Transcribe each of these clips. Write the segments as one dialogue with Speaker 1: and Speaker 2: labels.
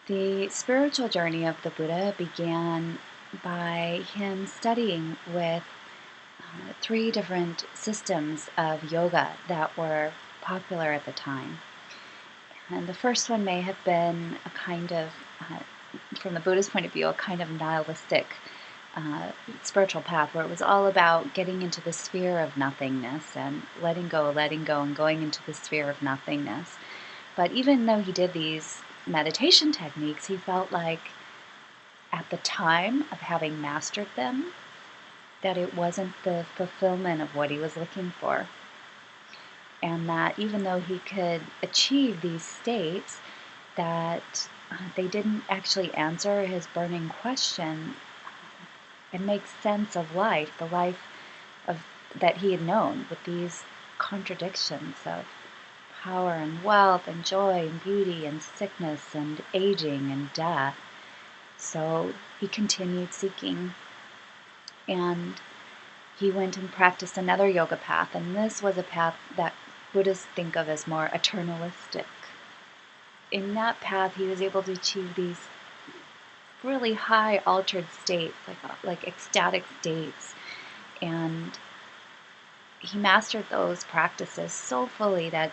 Speaker 1: The spiritual journey of the Buddha began by him studying with three different systems of yoga that were popular at the time. And the first one may have been a kind of, from the Buddhist point of view, a kind of nihilistic spiritual path where it was all about getting into the sphere of nothingness and letting go, and going into the sphere of nothingness. But even though he did these meditation techniques, he felt like at the time of having mastered them, that it wasn't the fulfillment of what he was looking for. And that even though he could achieve these states, that they didn't actually answer his burning question and make sense of life, the life that he had known, with these contradictions of power and wealth and joy and beauty and sickness and aging and death. So he continued seeking, and he went and practiced another yoga path, and this was a path that Buddhists think of as more eternalistic. In that path, he was able to achieve these really high altered states, like ecstatic states, and he mastered those practices so fully that,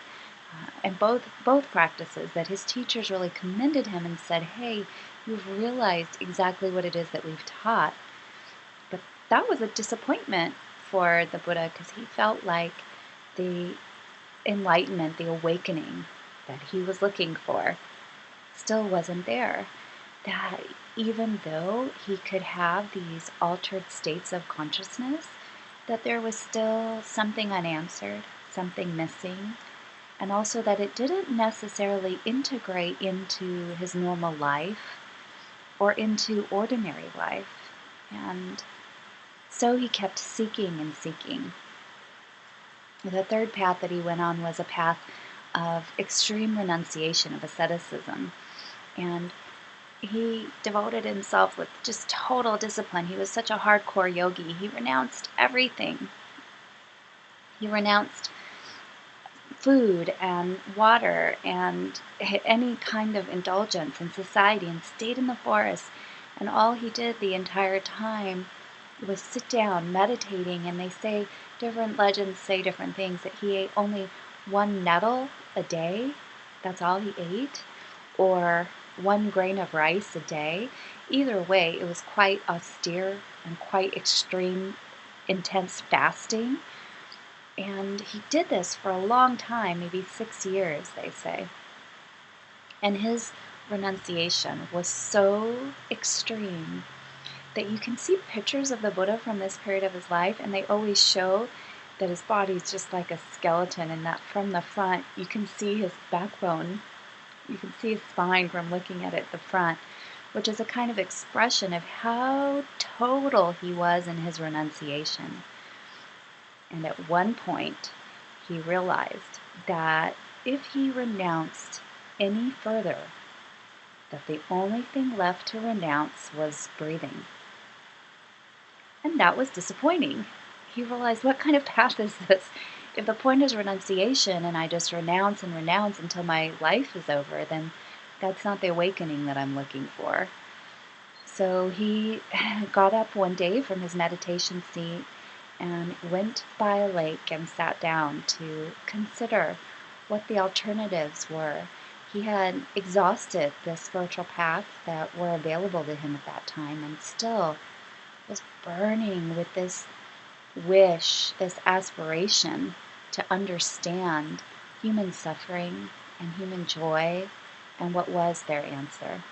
Speaker 1: and both practices, that his teachers really commended him and said, "Hey, you've realized exactly what it is that we've taught." But that was a disappointment for the Buddha, because he felt like the enlightenment, the awakening that he was looking for, still wasn't there. That even though he could have these altered states of consciousness, that there was still something unanswered, something missing, and also that it didn't necessarily integrate into his normal life or into ordinary life. And so he kept seeking and seeking. The third path that he went on was a path of extreme renunciation, of asceticism. And he devoted himself with just total discipline. He was such a hardcore yogi. He renounced everything. He renounced food and water and any kind of indulgence in society, and stayed in the forest. And all he did the entire time was sit down meditating. And they say, different legends say different things, that he ate only one nettle a day. That's all he ate. Or 1 grain of rice a day. Either way, it was quite austere and quite extreme, intense fasting. And he did this for a long time, maybe 6 years, they say. And his renunciation was so extreme that you can see pictures of the Buddha from this period of his life, and they always show that his body's just like a skeleton, and that from the front you can see his backbone. You can see his spine from looking at it at the front, which is a kind of expression of how total he was in his renunciation. And at one point, he realized that if he renounced any further, that the only thing left to renounce was breathing. And that was disappointing. He realized, what kind of path is this? If the point is renunciation and I just renounce and renounce until my life is over, then that's not the awakening that I'm looking for. So he got up one day from his meditation seat and went by a lake and sat down to consider what the alternatives were. He had exhausted the spiritual paths that were available to him at that time, and still was burning with this wish, this aspiration to understand human suffering and human joy and what was their answer.